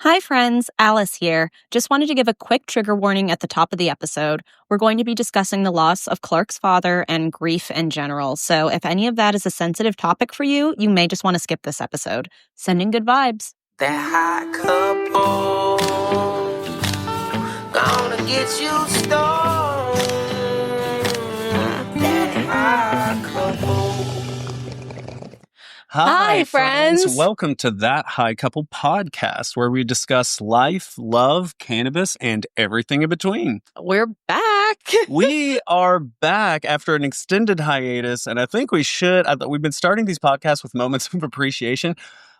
Hi, friends. Alice here. Just wanted to give a quick trigger warning at the top of the episode. We're going to be discussing the loss of Clark's father and grief in general. So if any of that is a sensitive topic for you, you may just want to skip this episode. Sending good vibes. That hot couple gonna get you stoned. That hot couple. Hi, friends. Welcome to That High Couple podcast, where we discuss life, love, cannabis, and everything in between. We're back. We are back after an extended hiatus, and I think we should. We've been starting these podcasts with moments of appreciation.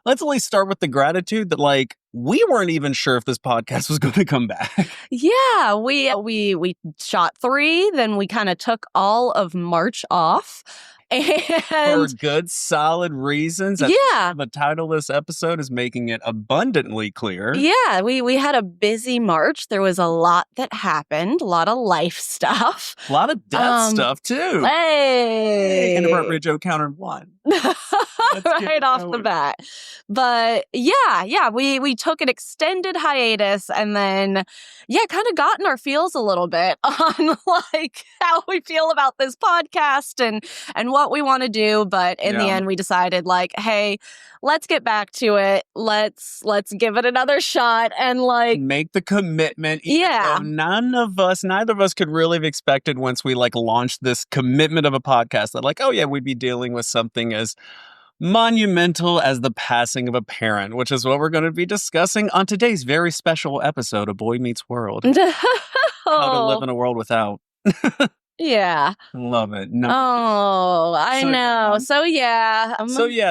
Let's at least start with the gratitude that, we weren't even sure if this podcast was going to come back. Yeah, we shot 3, then we kind of took all of March off. For good, solid reasons. Yeah. The title of this episode is making it abundantly clear. Yeah, we had a busy March. There was a lot that happened, a lot of life stuff. A lot of death stuff, too. Hey! Inappropriate joke counter 1. Right off the bat. But yeah, we took an extended hiatus and then, kind of got in our feels a little bit on how we feel about this podcast and what we want to do. But in the end, we decided hey, let's get back to it. Let's give it another shot and make the commitment. Yeah. Neither of us could really have expected once we launched this commitment of a podcast that we'd be dealing with something as monumental as the passing of a parent, which is what we're going to be discussing on today's very special episode of Boy Meets World. How to live in a world without. Yeah. Love it. No. Oh, I know.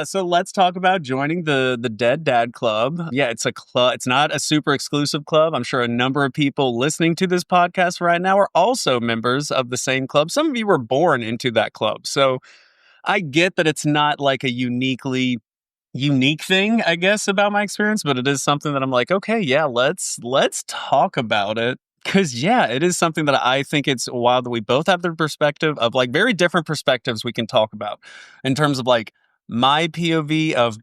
So let's talk about joining the Dead Dad Club. Yeah, it's a club. It's not a super exclusive club. I'm sure a number of people listening to this podcast right now are also members of the same club. Some of you were born into that club. So I get that it's not a unique thing, I guess, about my experience, but it is something that I'm okay, yeah, let's talk about it. Because, it is something that I think it's wild that we both have the perspective of very different perspectives we can talk about in terms of my POV of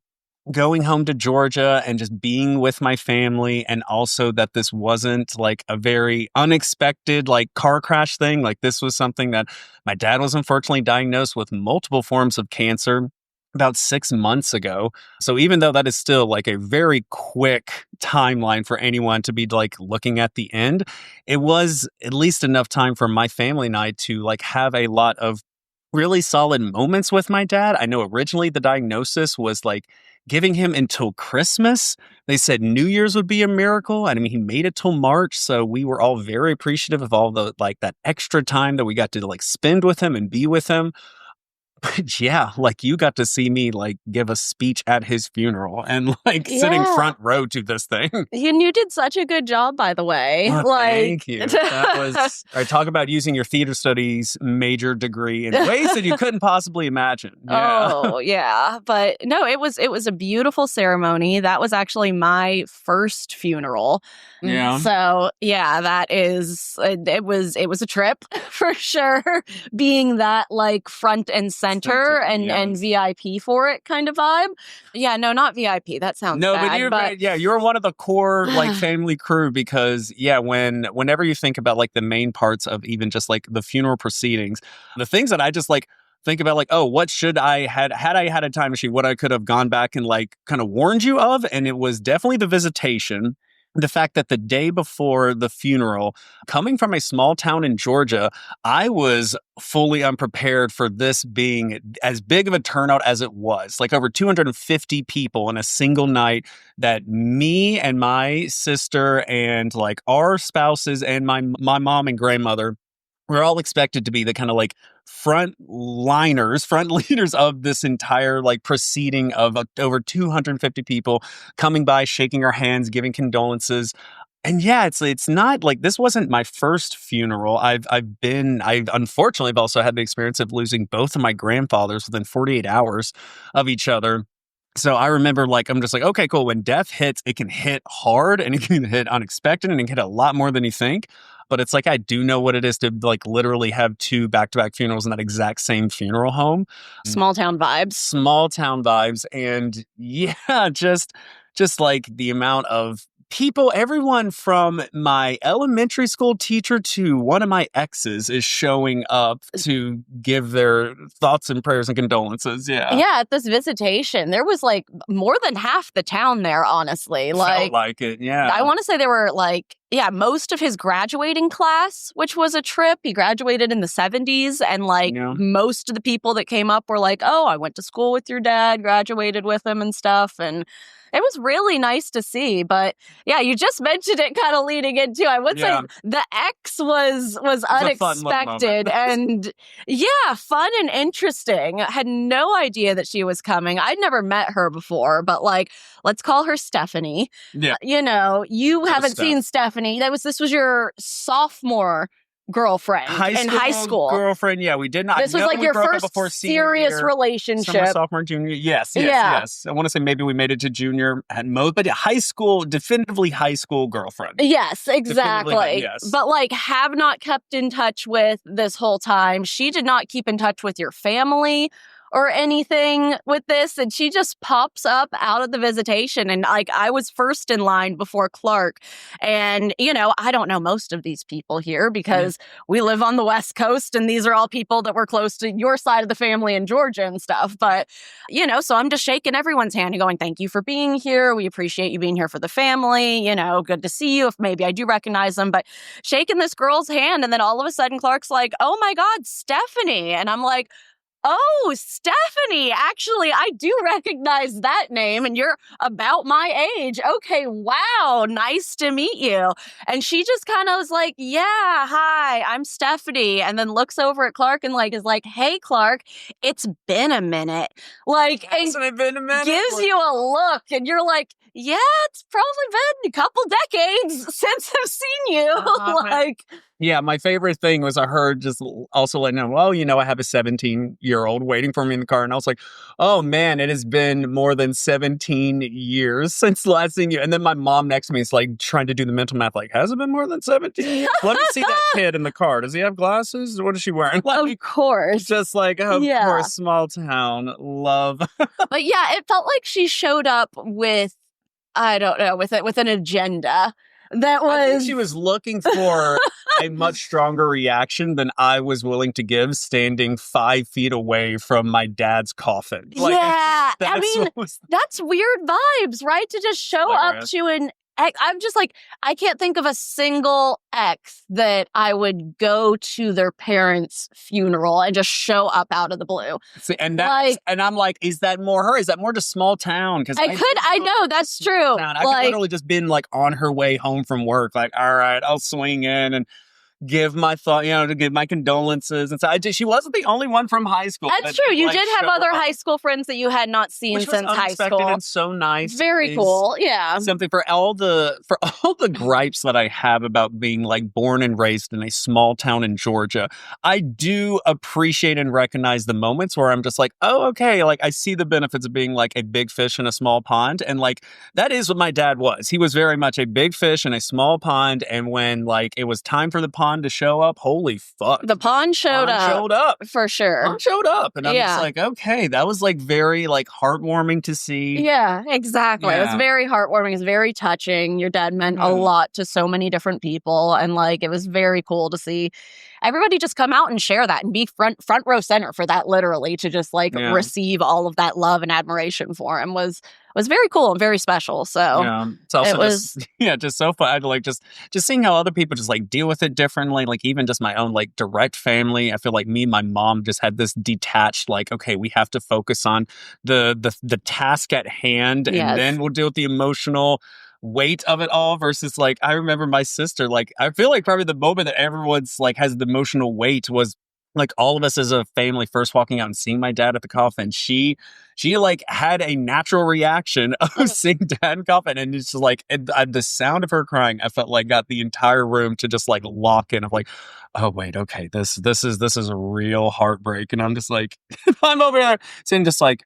going home to Georgia and just being with my family, and also that this wasn't a very unexpected car crash thing. This was something that my dad was unfortunately diagnosed with multiple forms of cancer about 6 months ago. So even though that is still a very quick timeline for anyone to be looking at the end, it was at least enough time for my family and I to have a lot of really solid moments with my dad. I know originally the diagnosis was giving him until Christmas. They said New Year's would be a miracle. I mean, he made it till March. So we were all very appreciative of all the that extra time that we got to spend with him and be with him. But you got to see me give a speech at his funeral and sitting front row to this thing. And you did such a good job, by the way. Thank you. That was, I talk about using your theater studies major degree in ways that you couldn't possibly imagine. Yeah. Oh, yeah. But no, it was a beautiful ceremony. That was actually my first funeral. Yeah. So it was a trip for sure. Being that front and center and VIP for it kind of vibe. Yeah, no, not VIP. That sounds bad. But you're one of the core family crew because whenever you think about the main parts of even just the funeral proceedings, the things that I just think about what should I had I had a time machine, what I could have gone back and kind of warned you of, and it was definitely the visitation. The fact that the day before the funeral, coming from a small town in Georgia, I was fully unprepared for this being as big of a turnout as it was. Over 250 people in a single night that me and my sister and our spouses and my mom and grandmother we're all expected to be the kind of front leaders of this entire proceeding of over 250 people coming by, shaking our hands, giving condolences. And it's not this wasn't my first funeral. I've unfortunately have also had the experience of losing both of my grandfathers within 48 hours of each other. So I remember I'm just okay, cool. When death hits, it can hit hard and it can hit unexpected and it can hit a lot more than you think. But it's I do know what it is to literally have 2 back-to-back funerals in that exact same funeral home. Small town vibes. And just the amount of everyone from my elementary school teacher to one of my exes is showing up to give their thoughts and prayers and condolences. Yeah. Yeah, at this visitation, there was like more than half the town there, honestly. Felt like it, yeah. I want to say there were like, yeah, most of his graduating class, which was a trip. He graduated in the 70s, and like most of the people that came up were like, oh, I went to school with your dad, graduated with him and stuff. And it was really nice to see. But yeah, you just mentioned it kind of leading into, I would say the ex was unexpected and yeah, fun and interesting. I had no idea that she was coming. I'd never met her before, but like, let's call her Stephanie. Yeah. You know, you haven't seen Stephanie. This was your sophomore girlfriend in high school. Girlfriend, yeah, we did not. This was like your first serious relationship. Summer, sophomore, junior. Yes. I want to say maybe we made it to junior at most, but high school, definitively high school girlfriend. Yes, exactly. Yes. But like, have not kept in touch with this whole time. She did not keep in touch with your family or anything with this, and she just pops up out of the visitation. And like, I was first in line before Clark, and you know, I don't know most of these people here because we live on the West Coast, and these are all people that were close to your side of the family in Georgia and stuff. But you know, so I'm just shaking everyone's hand and going, thank you for being here, we appreciate you being here for the family, you know, good to see you, if maybe I do recognize them. But shaking this girl's hand, and then all of a sudden Clark's like, oh my God, Stephanie. And I'm like, oh, Stephanie, actually, I do recognize that name, and you're about my age. Okay, wow, nice to meet you. And she just kind of was like, yeah, hi, I'm Stephanie. And then looks over at Clark and like is like, hey, Clark, it's been a minute. Like, hasn't it been a minute? Gives you a look, and you're like, yeah, it's probably been a couple decades since I've seen you. Yeah, my favorite thing was I heard just also letting know, well, you know, I have a 17-year-old waiting for me in the car. And I was like, oh, man, it has been more than 17 years since last seen you. And then my mom next to me is like trying to do the mental math, like, has it been more than 17 years? Let me see that kid in the car. Does he have glasses? What is she wearing? Of course. Just like, of course, small town love. But yeah, it felt like she showed up with, I don't know, with an agenda. That was. I think she was looking for a much stronger reaction than I was willing to give, standing 5 feet away from my dad's coffin. Like, yeah, I mean, that's weird vibes, right? To just show up to an ex. I'm just like, I can't think of a single ex that I would go to their parents' funeral and just show up out of the blue. See, and I'm like, is that more her? Is that more just small town? Because I know that's true. I could literally just been like on her way home from work, like, all right, I'll swing in and give my thought, you know, to give my condolences. And so she wasn't the only one from high school. That's true. You did have other high school friends that you had not seen since high school. And so nice. Very cool. Yeah. Something for all the gripes that I have about being like born and raised in a small town in Georgia. I do appreciate and recognize the moments where I'm just like, oh, okay, like I see the benefits of being like a big fish in a small pond. And like that is what my dad was. He was very much a big fish in a small pond. And when like it was time for the pond to show up, holy fuck. The pond showed up. For sure. Pond showed up. And I'm just like, okay, that was like very like heartwarming to see. Yeah, exactly. Yeah. It was very heartwarming. It's very touching. Your dad meant a lot to so many different people. And like, it was very cool to see everybody just come out and share that and be front row center for that, literally, to just like receive all of that love and admiration for him was very cool and very special. So it's also just so fun. Like just seeing how other people just like deal with it differently. Like even just my own like direct family. I feel like me and my mom just had this detached, like, okay, we have to focus on the task at hand, and then we'll deal with the emotional weight of it all, versus like I remember my sister, like I feel like probably the moment that everyone's like has the emotional weight was like all of us as a family first walking out and seeing my dad at the coffin. She like had a natural reaction of seeing dad in the coffin, and it's just like the sound of her crying, I felt like got the entire room to just like lock in of like, oh wait, okay, this is a real heartbreak. And I'm just like I'm over there saying just like,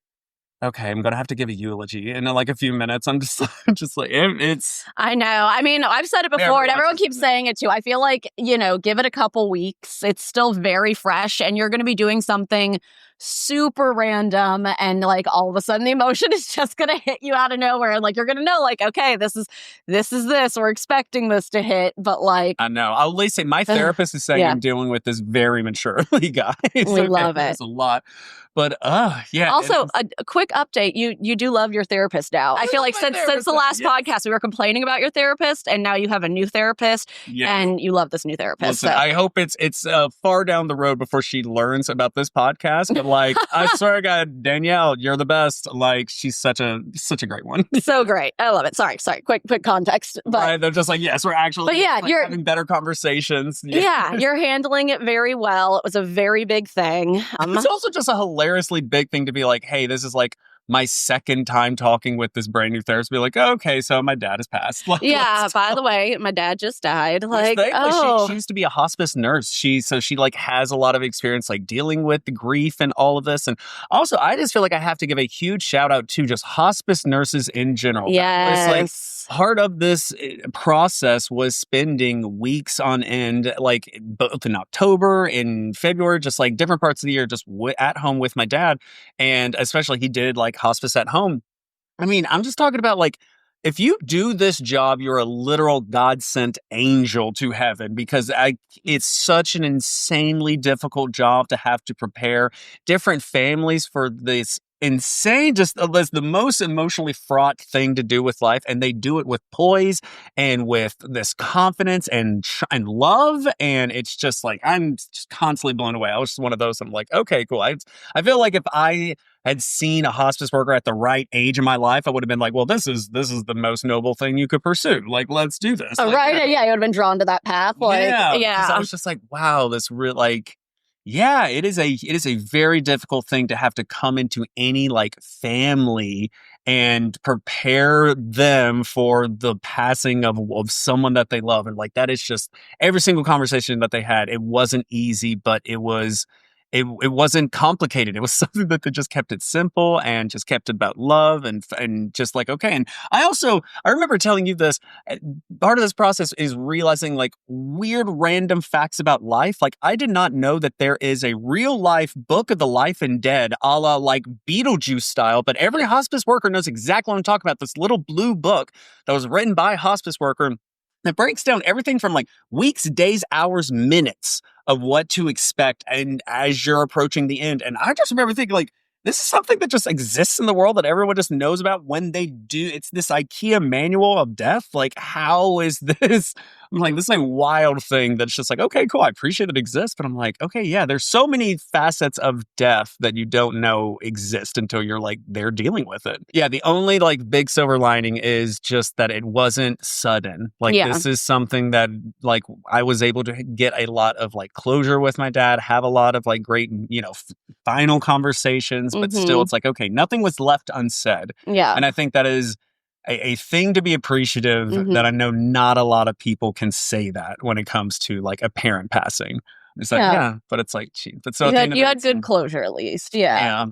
okay, I'm going to have to give a eulogy in like a few minutes. I'm just like, it's... I know. I mean, I've said it before and everyone keeps saying it too. I feel like, you know, give it a couple weeks. It's still very fresh and you're going to be doing something super random, and like all of a sudden the emotion is just gonna hit you out of nowhere, and like you're gonna know, like, okay, this is this. We're expecting this to hit, but like I know. I'll at least say my therapist is saying I'm dealing with this very maturely, guys. We love it. It's a lot. But yeah. Also, a quick update: you do love your therapist now. I feel like since the last podcast, we were complaining about your therapist, and now you have a new therapist, and you love this new therapist. Listen, I hope it's far down the road before she learns about this podcast. But like, I swear to God, Danielle, you're the best. Like, she's such a great one. So great, I love it. Sorry. Quick context, but right, they're just like, yes, we're actually. But yeah, you're having better conversations. Yeah, you're handling it very well. It was a very big thing. It's also just a hilariously big thing to be like, hey, this is like my second time talking with this brand new therapist. Be like, oh, okay, so my dad has passed. Like, yeah, by the way, my dad just died. Like, she used to be a hospice nurse. She like has a lot of experience like dealing with the grief and all of this. And also, I just feel like I have to give a huge shout out to just hospice nurses in general. Yes. Like, part of this process was spending weeks on end, like both in October, in February, just like different parts of the year, just at home with my dad. And especially he did like hospice at home. I mean, I'm just talking about like, if you do this job, you're a literal God-sent angel to heaven, because it's such an insanely difficult job to have to prepare different families for this insane, just the most emotionally fraught thing to do with life. And they do it with poise and with this confidence and love. And it's just like, I'm just constantly blown away. I was just one of those. I'm like, okay, cool. I feel like if I had seen a hospice worker at the right age in my life, I would have been like, well, this is the most noble thing you could pursue. Like, let's do this. Oh, like, right. Yeah. You would have been drawn to that path. Like, yeah. I was just like, wow, this real like, yeah, it is a very difficult thing to have to come into any like family and prepare them for the passing of someone that they love. And like, that is just every single conversation that they had. It wasn't easy, but it wasn't complicated. It was something that they just kept it simple and just kept it about love and just like, okay. And I remember telling you this, part of this process is realizing like weird random facts about life. Like, I did not know that there is a real life book of the life and dead, a la like Beetlejuice style, but every hospice worker knows exactly what I'm talking about. This little blue book that was written by a hospice worker that breaks down everything from like weeks, days, hours, minutes of what to expect and as you're approaching the end. And I just remember thinking like, this is something that just exists in the world that everyone just knows about when they do. It's this IKEA manual of death. Like, how is this? I'm like, this is a wild thing that's just like, okay, cool. I appreciate that it exists. But I'm like, okay, yeah, there's so many facets of death that you don't know exist until you're like, they're dealing with it. Yeah, the only like big silver lining is just that it wasn't sudden. Like, this is something that like I was able to get a lot of like closure with my dad, have a lot of like great, final conversations. But still, it's like, okay, nothing was left unsaid. Yeah. And I think that is a thing to be appreciative that I know not a lot of people can say that when it comes to like a parent passing. It's like, but it's like, gee, but so you had good closure at least. Yeah.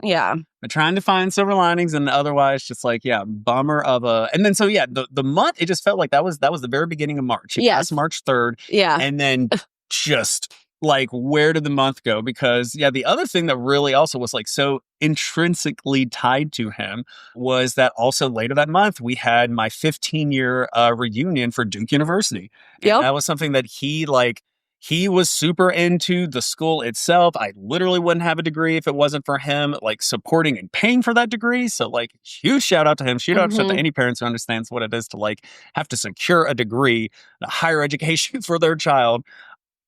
But trying to find silver linings and otherwise just like, bummer of and then so the month, it just felt like that was the very beginning of March. It passed March 3rd. Yeah. And then just like, where did the month go? Because the other thing that really also was like so intrinsically tied to him was that also later that month we had my 15-year reunion for Duke University. Yep. That was something that he was super into the school itself. I literally wouldn't have a degree if it wasn't for him like supporting and paying for that degree. So like, huge shout out to him. Shout out to any parents who understands what it is to like have to secure a degree, a higher education for their child.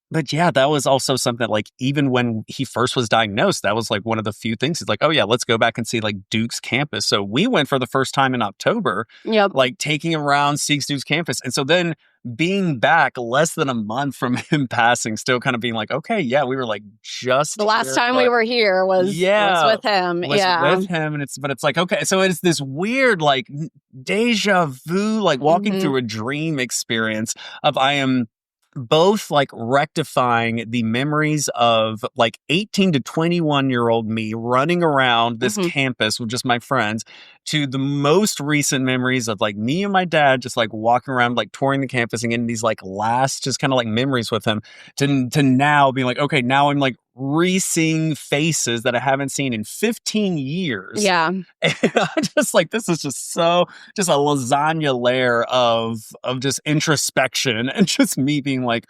But that was also something that, like, even when he first was diagnosed, that was like one of the few things. He's like, oh yeah, let's go back and see like Duke's campus. So we went for the first time in October, like taking him around, seeing Duke's campus. And so then being back less than a month from him passing, still kind of being like, okay, we were like just the last time we were here was with him. With him. And it's like, okay, so it's this weird like deja vu, like walking through a dream experience of I am both like rectifying the memories of like 18 to 21-year-old me running around this campus with just my friends to the most recent memories of like me and my dad just like walking around, like touring the campus and getting these like last just kind of like memories with him to now being like, okay, now I'm like re-seeing faces that I haven't seen in 15 years. Yeah. And I'm just like, this is just just a lasagna layer of just introspection and just me being like,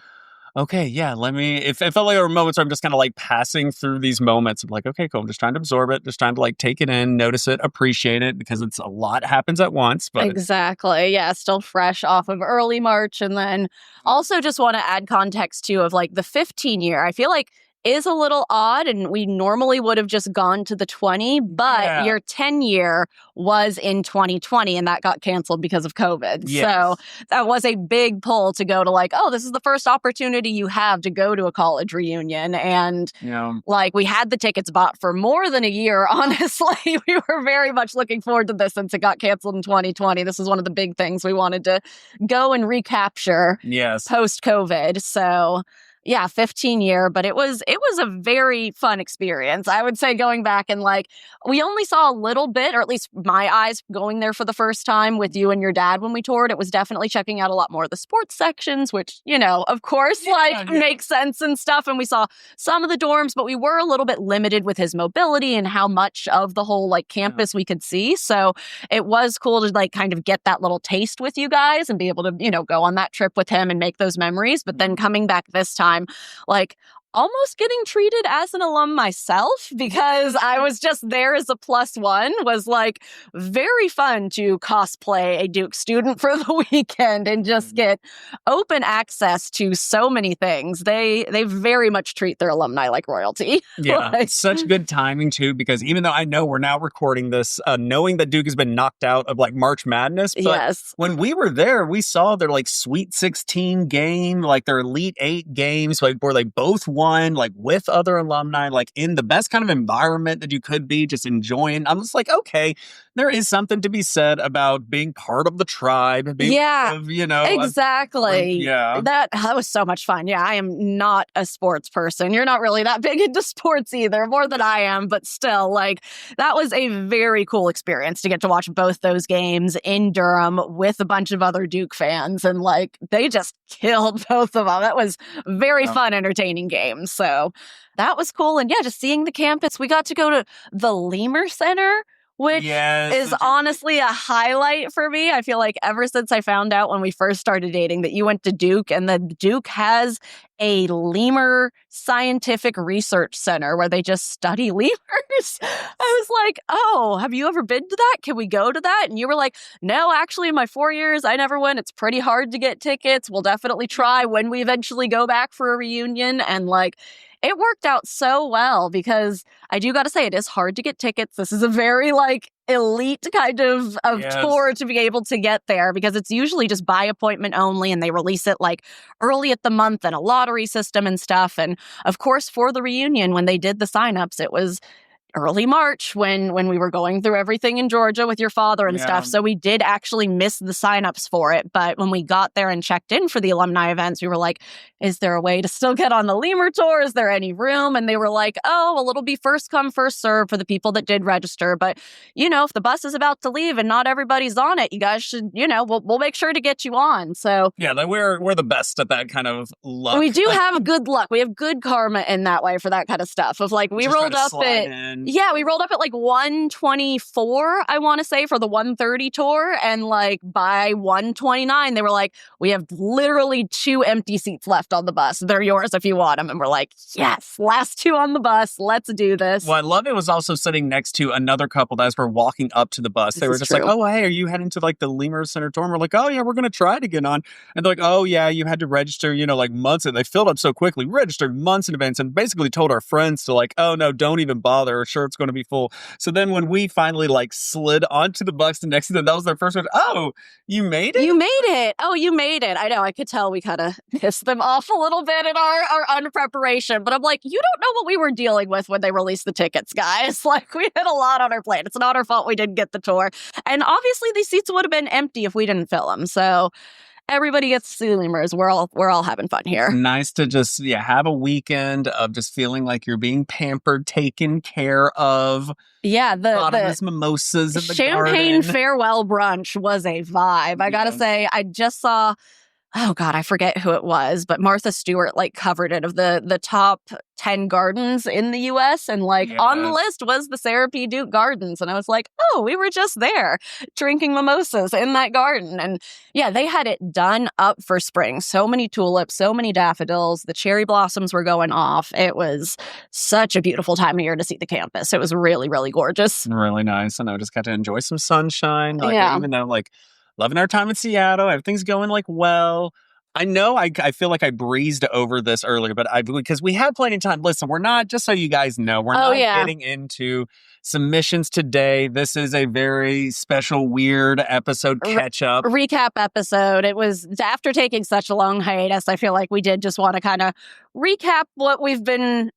okay, yeah, it felt like there were moments where I'm just kind of like passing through these moments of like, okay, cool. I'm just trying to absorb it, just trying to like take it in, notice it, appreciate it, because it's a lot happens at once. But exactly. Yeah. Still fresh off of early March. And then also just want to add context too of like the 15 year. I feel like is a little odd, and we normally would have just gone to the 20, but your 10 year was in 2020 and that got canceled because of COVID. Yes. So that was a big pull to go to like, oh, this is the first opportunity you have to go to a college reunion. And like we had the tickets bought for more than a year, honestly. We were very much looking forward to this since it got canceled in 2020. This is one of the big things we wanted to go and recapture post-COVID. So yeah, 15 year, but it was a very fun experience. I would say going back and like, we only saw a little bit, or at least my eyes going there for the first time with you and your dad when we toured. It was definitely checking out a lot more of the sports sections, which, of course, makes sense and stuff. And we saw some of the dorms, but we were a little bit limited with his mobility and how much of the whole like campus we could see. So it was cool to like kind of get that little taste with you guys and be able to, go on that trip with him and make those memories. But then coming back this time, like almost getting treated as an alum myself, because I was just there as a +1, was like very fun to cosplay a Duke student for the weekend and just get open access to so many things. They very much treat their alumni like royalty. Yeah, it's such good timing too, because even though I know we're now recording this, knowing that Duke has been knocked out of like March Madness, but when we were there, we saw their like Sweet 16 game, like their Elite 8 games, like where they both won, like with other alumni, like in the best kind of environment that you could be, just enjoying. I'm just like, okay, there is something to be said about being part of the tribe. Being exactly. That was so much fun. Yeah, I am not a sports person. You're not really that big into sports either, more than I am, but still, like, that was a very cool experience to get to watch both those games in Durham with a bunch of other Duke fans, and like they just killed both of them. That was very fun, entertaining games. So that was cool. And yeah, just seeing the campus. We got to go to the Lemur Center, which is honestly a highlight for me. I feel like ever since I found out when we first started dating that you went to Duke, and the Duke has a lemur scientific research center where they just study lemurs. I was like, oh, have you ever been to that? Can we go to that? And you were like, no, actually in my 4 years, I never went. It's pretty hard to get tickets. We'll definitely try when we eventually go back for a reunion. And like, it worked out so well, because I do got to say, it is hard to get tickets. This is a very like elite kind of tour to be able to get there, because it's usually just by appointment only, and they release it like early at the month and a lottery system and stuff. And of course, for the reunion, when they did the signups, it was early March when we were going through everything in Georgia with your father and stuff. So we did actually miss the signups for it. But when we got there and checked in for the alumni events, we were like, is there a way to still get on the lemur tour? Is there any room? And they were like, oh, well, it'll be first come, first serve for the people that did register. But, if the bus is about to leave and not everybody's on it, you guys should, we'll make sure to get you on. So yeah, we're the best at that kind of luck. We do have good luck. We have good karma in that way for that kind of stuff. Of like, we rolled up we rolled up at like 124, I want to say, for the 130 tour. And like by 129, they were like, we have literally 2 empty seats left on the bus. They're yours if you want them. And we're like, yes, last 2 on the bus. Let's do this. Well, I love it was also sitting next to another couple that as we're walking up to the bus, they were just like, oh, hey, are you heading to like the Lemur Center tour? And we're like, oh, yeah, we're going to try to get on. And they're like, oh, yeah, you had to register, like months. And they filled up so quickly, registered months in advance, and basically told our friends to like, oh, no, don't even bother. Sure, it's going to be full. So then when we finally like slid onto the bus next to them, that was their first one. Oh, you made it? You made it. Oh, you made it. I know. I could tell we kind of pissed them off a little bit in our unpreparation. But I'm like, you don't know what we were dealing with when they released the tickets, guys. Like, we had a lot on our plate. It's not our fault we didn't get the tour. And obviously, these seats would have been empty if we didn't fill them. So everybody gets to see lemurs. We're all having fun here. It's nice to just have a weekend of just feeling like you're being pampered, taken care of. Yeah, the mimosas in the champagne garden. farewell brunch was a vibe. I gotta say, I just saw, oh God, I forget who it was, but Martha Stewart like covered it of the top 10 gardens in the US. And like on the list was the Sarah P. Duke Gardens. And I was like, oh, we were just there drinking mimosas in that garden. And yeah, they had it done up for spring. So many tulips, so many daffodils. The cherry blossoms were going off. It was such a beautiful time of year to see the campus. It was really, really gorgeous. Really nice. And I just got to enjoy some sunshine. Even though loving our time in Seattle, everything's going well. I know I feel like I breezed over this earlier, but because we had plenty of time. Listen, we're not, just so you guys know, we're not getting into submissions today. This is a very special, weird episode catch-up. Recap episode. It was after taking such a long hiatus, I feel like we did just want to kind of recap what we've been,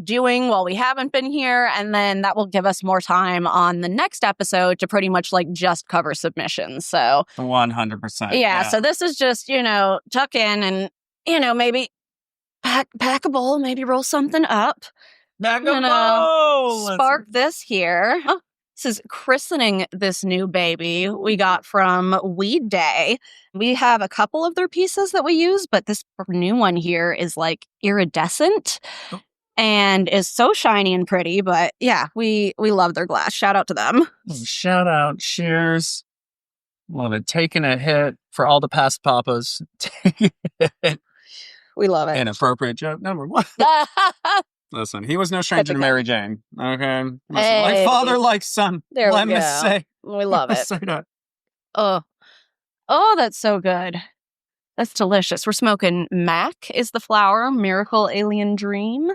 doing while we haven't been here. And then that will give us more time on the next episode to pretty much just cover submissions. So 100%. Yeah. So this is just, tuck in and, maybe pack a bowl, maybe roll something up. Pack a bowl! Spark this here. Oh, this is christening this new baby we got from Weed Day. We have a couple of their pieces that we use, but this new one here is iridescent and is so shiny and pretty. But yeah, we love their glass. Shout out to them. Shout out. Cheers. Love it. Taking a hit for all the past papas. We love it. Inappropriate joke number one. Listen, he was no stranger to Mary Jane. Okay. Hey. Like father, like son. There Let we me go. say. We love it. Say that. Oh, that's so good. That's delicious. We're smoking MAC is the flower, Miracle Alien Dream. I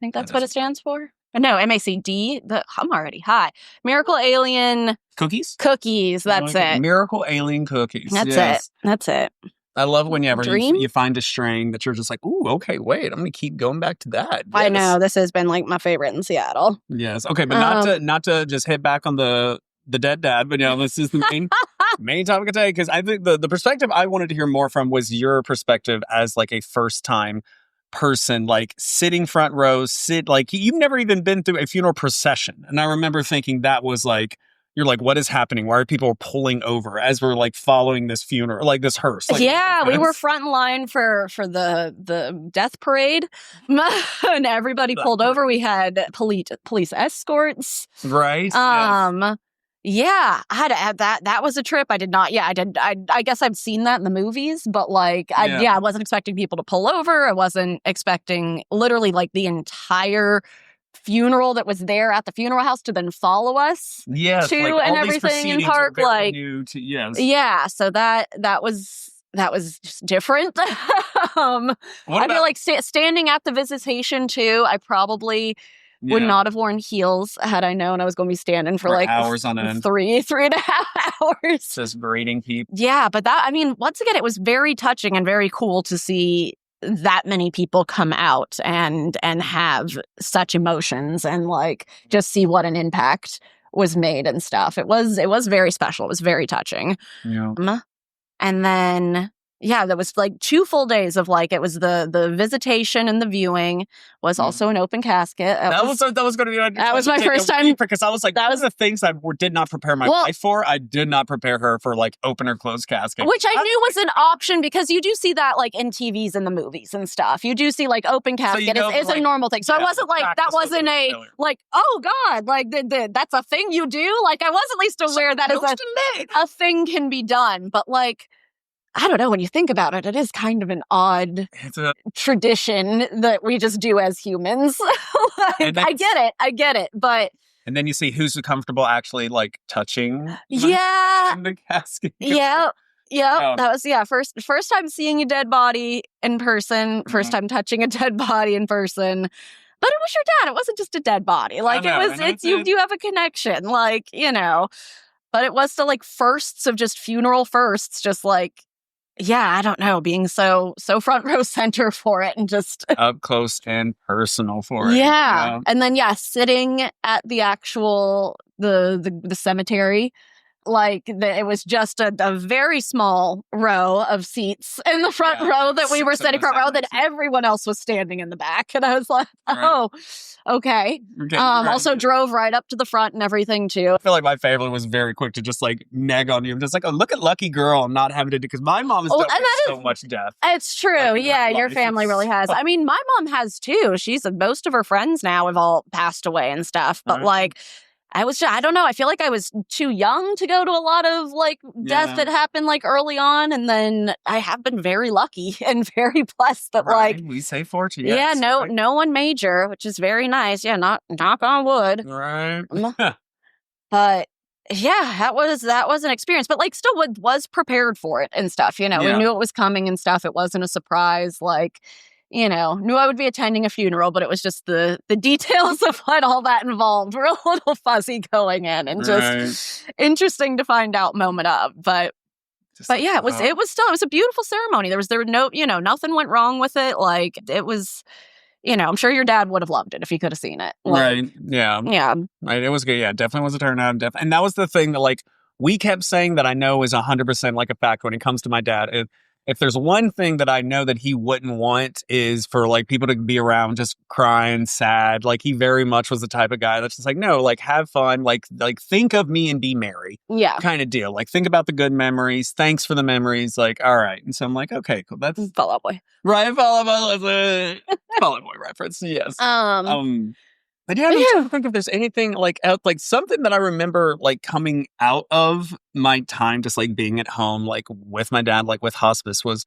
think that's what it stands for. No, MACD. I'm already high. Miracle Alien Cookies? Cookies. That's it. Miracle Alien Cookies. That's it. I love whenever you find a strain that you're just like, ooh, okay, wait, I'm going to keep going back to that. Yes. I know. This has been my favorite in Seattle. Yes. Okay, but not to just hit back on the dead dad, but this is the main topic of today, because I think the perspective I wanted to hear more from was your perspective as a first time person, sitting front row, you've never even been through a funeral procession. And I remember thinking that was you're what is happening? Why are people pulling over as we're following this funeral, this hearse? We were front in line for the death parade, and everybody pulled over. We had police escorts, right? Yeah, I had to add that. That was a trip. I did not. Yeah, I did. I guess I've seen that in the movies, but I wasn't expecting people to pull over. I wasn't expecting literally the entire funeral that was there at the funeral house to then follow us to and everything in park. Yeah, so that was just different. I feel like standing at the visitation too, I probably would not have worn heels had I known I was going to be standing for hours on end. 3.5 hours. Just greeting people. Yeah, but once again, it was very touching and very cool to see that many people come out and have such emotions and just see what an impact was made and stuff. It was very special. It was very touching. Yeah. And then that was 2 full days of it was the visitation and the viewing was also an open casket. That was going to be that was my first time, because I was that was the things I did not prepare my wife for. I did not prepare her for open or closed casket, which I knew was an option, because you do see that in TVs and the movies and stuff. You do see open casket is a normal thing. So I wasn't that wasn't a oh God, that's a thing you do. I was at least aware that is a thing can be done, but I don't know, when you think about it, it is kind of an odd tradition that we just do as humans. I get it, but... And then you see who's comfortable actually, touching in the casket. Yeah, that was, first time seeing a dead body in person, first time touching a dead body in person. But it was your dad. It wasn't just a dead body. You have a connection, But it was still, firsts of just funeral firsts, just I don't know, being so front row center for it and just up close and personal for it. Yeah. And then sitting at the actual the cemetery Like, it was just a very small row of seats in the front row that we were sitting front row, that everyone else was standing in the back. And I was like, oh, okay. Also drove right up to the front and everything, too. I feel like my family was very quick to just, like, nag on you. I'm just like, oh, look at lucky girl. I'm not having to do, because my mom has done so much death. It's true. Yeah, your family really has. I mean, my mom has, too. Most of her friends now have all passed away and stuff. But, like, I don't know. I feel like I was too young to go to a lot of, like, death that happened, like, early on. And then I have been very lucky and very blessed that, like, we say fortune. Yes, no one major, which is very nice. Yeah, knock on wood. Right. But yeah, that was an experience. But, like, still was prepared for it and stuff. You know, we knew it was coming and stuff. It wasn't a surprise. Like, you know, knew I would be attending a funeral, but it was just the details of what all that involved were a little fuzzy going in, and just interesting to find out moment of. But yeah, it was a beautiful ceremony. There was no, you know, nothing went wrong with it. Like, it was, you know, I'm sure your dad would have loved it if he could have seen it. Like, right. Yeah. Yeah. Right. It was good. Yeah, definitely was a turnout. And that was the thing that, like, we kept saying that I know is 100% like a fact when it comes to my dad. If there's one thing that I know that he wouldn't want, is for, like, people to be around just crying, sad. Like, he very much was the type of guy that's just like, no, like, have fun, like think of me and be merry. Yeah. Kind of deal. Like, think about the good memories. Thanks for the memories. Like, all right. And so I'm like, okay, cool. That's Fall Out Boy. Right, Fall Out Boy. Fall Out Boy reference. Yes. But yeah, I'm trying to think if there's anything like something that I remember, like, coming out of my time just, like, being at home, like, with my dad, like, with hospice, was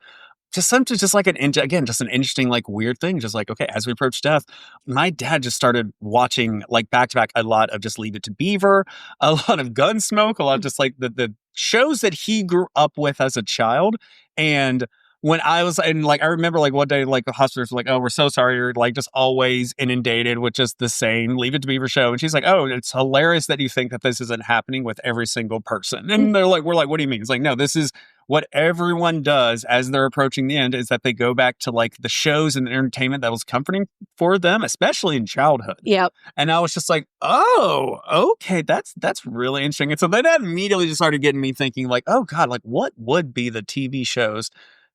just something, just like an interesting, like, weird thing. Just like, okay, as we approach death, my dad just started watching, like, back to back, a lot of just Leave It to Beaver, a lot of Gunsmoke, a lot of just, like, the shows that he grew up with as a child. And when I was, and, like, I remember, like, one day, like, the hospitals were like, oh, we're so sorry, you're, like, just always inundated with just the same Leave It to Beaver show. And she's like, oh, it's hilarious that you think that this isn't happening with every single person. And we're like, what do you mean? It's like, no, this is what everyone does as they're approaching the end, is that they go back to, like, the shows and the entertainment that was comforting for them, especially in childhood. Yep. And I was just like, oh, okay, that's really interesting. And so then that immediately just started getting me thinking, like, oh God, like, what would be the TV shows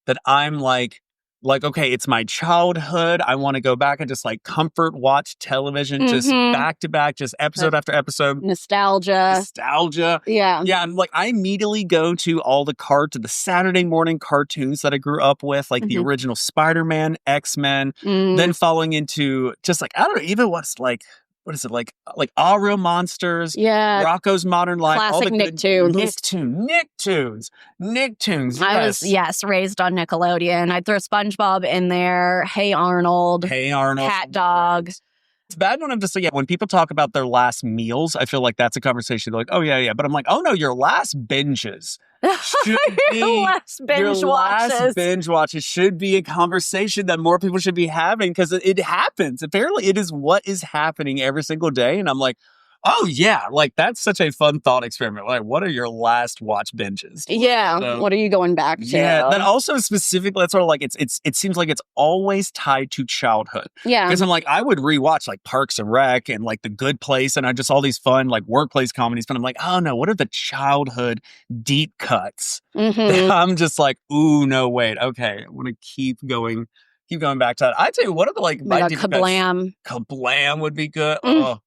that I'm like, okay, it's my childhood. I want to go back and just, like, comfort watch television, just back to back, just episode after episode. Nostalgia. Yeah. Yeah. And, like, I immediately go to all the Saturday morning cartoons that I grew up with, like the original Spider-Man, X-Men, then falling into just, like, I don't know, even what's, like, what is it, like All Real Monsters, Rocco's Modern Life, classic all the Nicktoons. Nicktoons. I was raised on Nickelodeon. I'd throw SpongeBob in there. Hey Arnold, Cat Dog. It's bad when I'm just like, when people talk about their last meals, I feel like that's a conversation. They're like, oh yeah, but I'm like, oh no, your last binges. Your last binge watches should be a conversation that more people should be having, because it happens. Apparently, it is what is happening every single day. And I'm like, oh yeah, like, that's such a fun thought experiment. Like, what are your last watch binges? Yeah, so, what are you going back to? Yeah, then also specifically, that's sort of like, it seems like it's always tied to childhood. Yeah, because I'm like, I would rewatch, like, Parks and Rec and, like, The Good Place, and I just all these fun, like, workplace comedies. But I'm like, oh no, what are the childhood deep cuts? I'm just like, ooh, no, wait, okay, I want to keep going back to that. I'd say, what are the, like, my Kablam? Kablam would be good. Oh.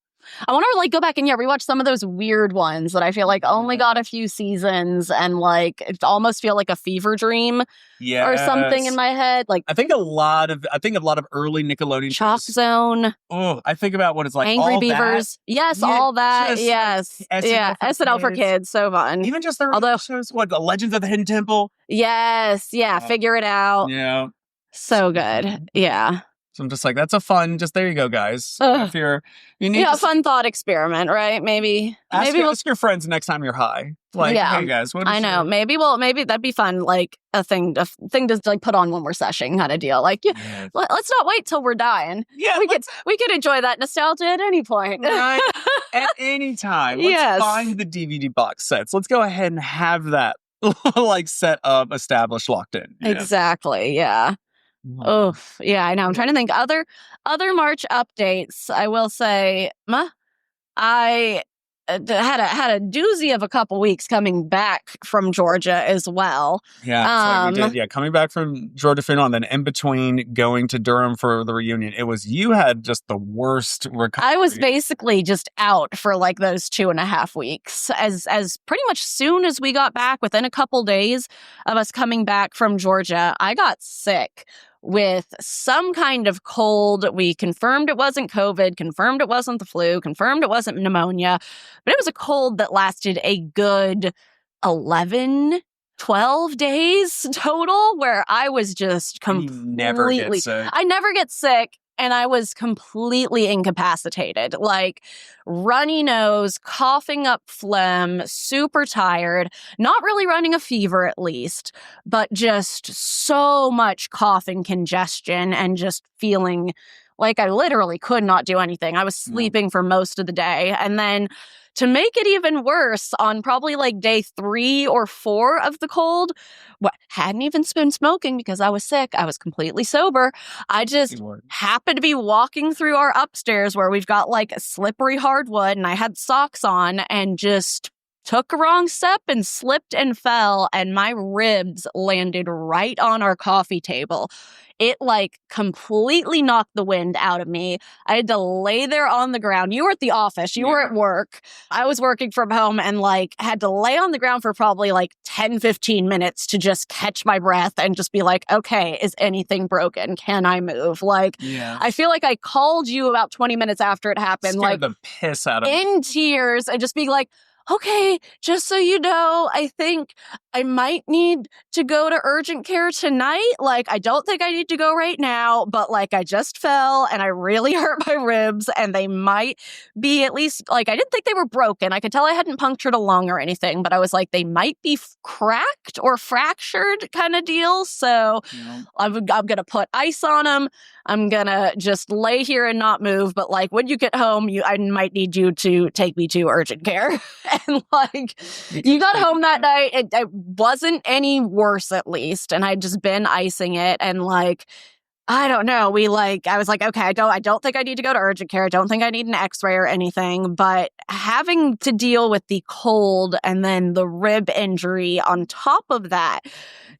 I want to, like, go back and rewatch some of those weird ones that I feel like only got a few seasons, and, like, it almost feel like a fever dream or something in my head. Like, I think a lot of early Nickelodeon Chalk Zone. Oh, I think about what it's like. Angry Beavers. Yes, all that. Yes. SNL SNL for kids. So fun. Even just their shows, the Legends of the Hidden Temple. Yes. Yeah. Figure it out. Yeah. So good. Yeah. So I'm just like, that's a fun, just there you go, guys. If you need a fun thought experiment, right? Maybe ask your friends next time you're high. Like, hey guys, what is maybe that'd be fun, like a thing to like put on when we're seshing, kind of deal. Like, let's not wait till we're dying. Yeah, we could enjoy that nostalgia at any point. Right? At any time. Let's find the DVD box sets. Let's go ahead and have that like set up, established, locked in. Exactly. Yeah. Oh, yeah, I know. I'm trying to think other March updates. I will say, I had a doozy of a couple weeks coming back from Georgia as well. Yeah, so we did. Yeah, coming back from Georgia Funeral, and then in between going to Durham for the reunion, you had just the worst recovery. I was basically just out for like those 2.5 weeks. As pretty much soon as we got back, within a couple days of us coming back from Georgia, I got sick with some kind of cold. We confirmed it wasn't COVID, confirmed it wasn't the flu, confirmed it wasn't pneumonia, but it was a cold that lasted a good 11, 12 days total, where I was just completely... You never get sick. I never get sick. And I was completely incapacitated, like runny nose, coughing up phlegm, super tired, not really running a fever at least, but just so much coughing congestion and just feeling like I literally could not do anything. I was sleeping for most of the day. And then to make it even worse, on probably like day 3 or 4 of the cold, hadn't even been smoking because I was sick. I was completely sober. I just happened to be walking through our upstairs where we've got like slippery hardwood, and I had socks on and just took a wrong step and slipped and fell, and my ribs landed right on our coffee table. It like completely knocked the wind out of me. I had to lay there on the ground. You were at the office. You were at work. I was working from home and like had to lay on the ground for probably like 10, 15 minutes to just catch my breath and just be like, okay, is anything broken? Can I move? Like, I feel like I called you about 20 minutes after it happened. Scared like the piss out of me. In tears, and just being like, okay, just so you know, I think I might need to go to urgent care tonight. Like, I don't think I need to go right now, but like, I just fell and I really hurt my ribs, and they might be at least, like, I didn't think they were broken. I could tell I hadn't punctured a lung or anything, but I was like, they might be cracked or fractured kind of deal. So I'm going to put ice on them. I'm going to just lay here and not move. But like, when you get home, I might need you to take me to urgent care. And like, you got home that night. It wasn't any worse, at least. And I'd just been icing it. And like, I don't know. I was like, okay, I don't think I need to go to urgent care. I don't think I need an x-ray or anything. But having to deal with the cold and then the rib injury on top of that,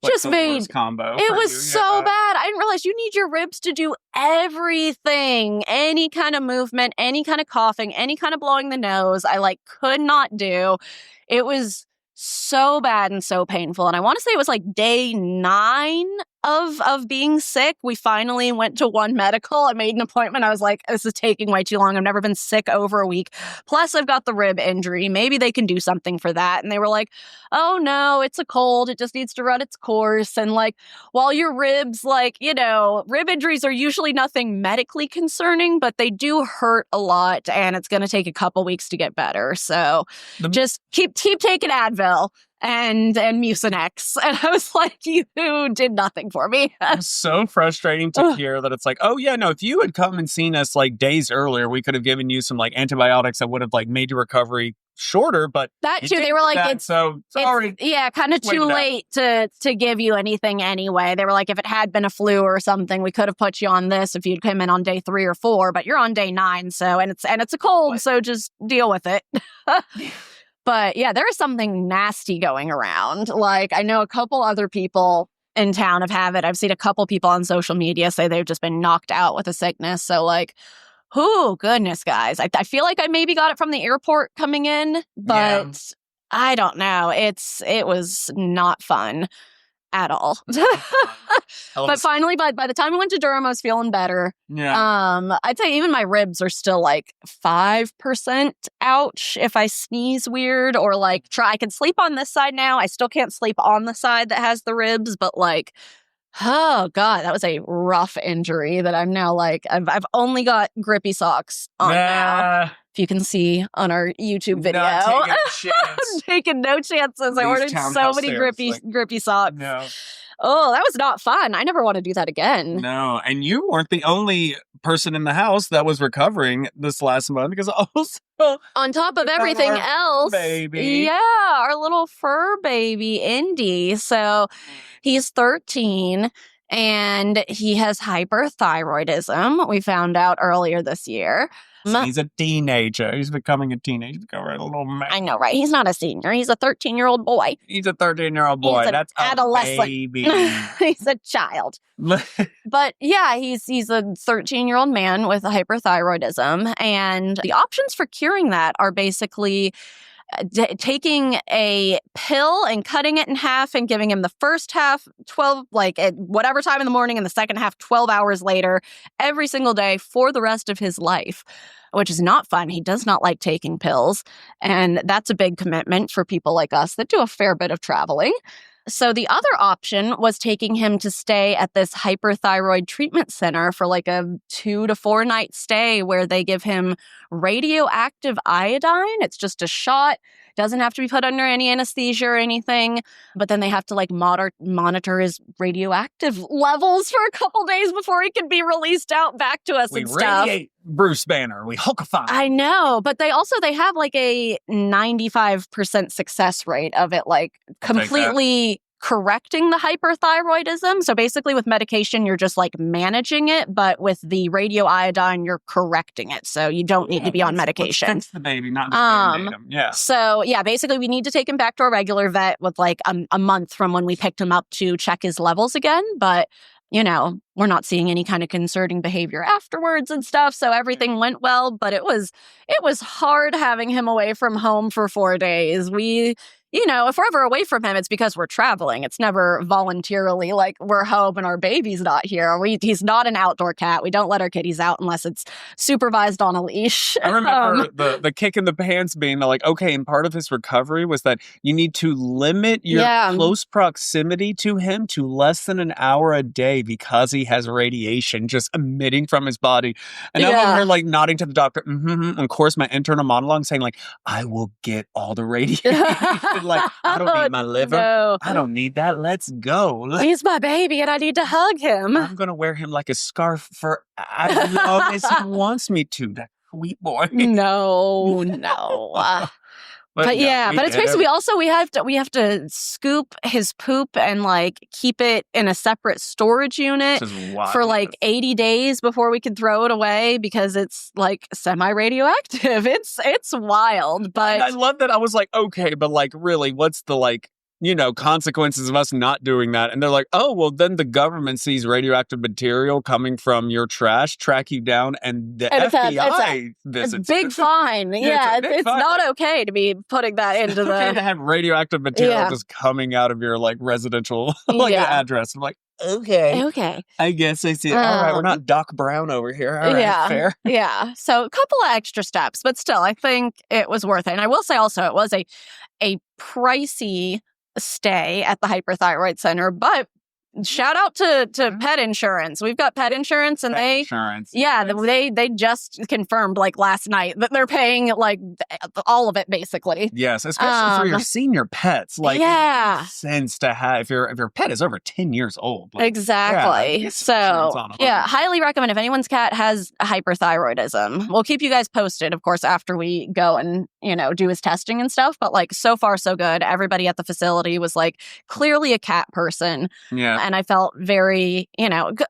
like just made combo. It was so bad. I didn't realize you need your ribs to do everything. Any kind of movement, any kind of coughing, any kind of blowing the nose, I like could not do. It was so bad and so painful. And I want to say it was like day 9 of being sick. We finally went to one medical. I made an appointment. I was like, this is taking way too long. I've never been sick over a week. Plus, I've got the rib injury. Maybe they can do something for that. And they were like, oh no, it's a cold. It just needs to run its course. And like, while your ribs, like, you know, rib injuries are usually nothing medically concerning, but they do hurt a lot. And it's going to take a couple weeks to get better. So just keep taking Advil and Mucinex. And I was like, you did nothing for me. It's so frustrating to hear that it's like, oh yeah, no, if you had come and seen us like days earlier, we could have given you some like antibiotics that would have like made your recovery shorter, but that too, they were like, it's sorry. Yeah, kind of too late to give you anything anyway. They were like, if it had been a flu or something, we could have put you on this if you'd come in on day 3 or 4, but you're on day 9, so and it's a cold, so just deal with it. But yeah, there is something nasty going around. Like, I know a couple other people in town have it. I've seen a couple people on social media say they've just been knocked out with a sickness. So like, oh, goodness, guys. I feel like I maybe got it from the airport coming in, but I don't know. It was not fun at all. But finally, by the time I went to Durham, I was feeling better. I'd say even my ribs are still like 5% ouch if I sneeze weird or like I can sleep on this side now. I still can't sleep on the side that has the ribs, but like, oh God, that was a rough injury that I'm now like, I've only got grippy socks on now. If you can see on our YouTube video. I'm taking no chances. I ordered so many grippy socks. No. Oh, that was not fun. I never want to do that again. No, and you weren't the only person in the house that was recovering this last month because also on top of everything else, baby. Yeah, our little fur baby, Indy. So he's 13. and he has hyperthyroidism. We found out earlier this year. He's a teenager. He's becoming a teenager. He's a little man. I know, right? He's not a senior. He's a 13-year-old boy. He's a 13-year-old boy. He's an That's adolescent. a baby. He's a child. But yeah, he's a 13-year-old man with hyperthyroidism. And the options for curing that are basically taking a pill and cutting it in half and giving him the first half 12, like at whatever time in the morning, and the second half 12 hours later, every single day for the rest of his life, which is not fun. He does not like taking pills. And that's a big commitment for people like us that do a fair bit of traveling. So the other option was taking him to stay at this hyperthyroid treatment center for like a 2 to 4 night stay where they give him radioactive iodine. It's just a shot. Doesn't have to be put under any anesthesia or anything. But then they have to like monitor his radioactive levels for a couple days before he can be released out back to us and stuff. Radiate Bruce Banner. We hulkify. I know, but they have like a 95% success rate of it, like completely correcting the hyperthyroidism. So basically with medication, you're just like managing it, but with the radioiodine, you're correcting it. So you don't need to be on medication. Fix the baby, not just him. Yeah. So yeah, basically we need to take him back to a regular vet with like a month from when we picked him up to check his levels again. But you know, we're not seeing any kind of concerning behavior afterwards and stuff. So everything went well, but it was hard having him away from home for 4 days. If we're ever away from him, it's because we're traveling. It's never voluntarily like we're home and our baby's not here. He's not an outdoor cat. We don't let our kitties out unless it's supervised on a leash. I remember the kick in the pants being like, okay, and part of his recovery was that you need to limit your close proximity to him to less than an hour a day because he has radiation just emitting from his body. And I'm over here like nodding to the doctor. And of course, my internal monologue saying like, I will get all the radiation. Like, I don't need my liver. No. I don't need that. Let's go. He's my baby and I need to hug him. I'm going to wear him like a scarf for as long as he wants me to. That sweet boy. No. But it's basically we have to scoop his poop and like keep it in a separate storage unit for like 80 days before we can throw it away because it's like semi-radioactive. It's wild, but I love that. I was like, okay, but like really, what's the consequences of us not doing that? And they're like, oh, well, then the government sees radioactive material coming from your trash, track you down, and the FBI visits. Big fine. It's fine. Not okay to be putting that into it's okay to have radioactive material just coming out of your like residential address. I'm like, okay. I guess I see it. All right, we're not Doc Brown over here. All right, fair. Yeah. So a couple of extra steps, but still, I think it was worth it. And I will say also, it was a pricey stay at the hyperthyroid center, but shout out to pet insurance. We've got pet insurance and they just confirmed like last night that they're paying like all of it basically. Yes, especially for your senior pets. Like it makes sense to have if your pet is over 10 years old. Like, exactly. So highly recommend if anyone's cat has hyperthyroidism. We'll keep you guys posted, of course, after we go and do his testing and stuff. But like so far so good. Everybody at the facility was like clearly a cat person. Yeah. And I felt very,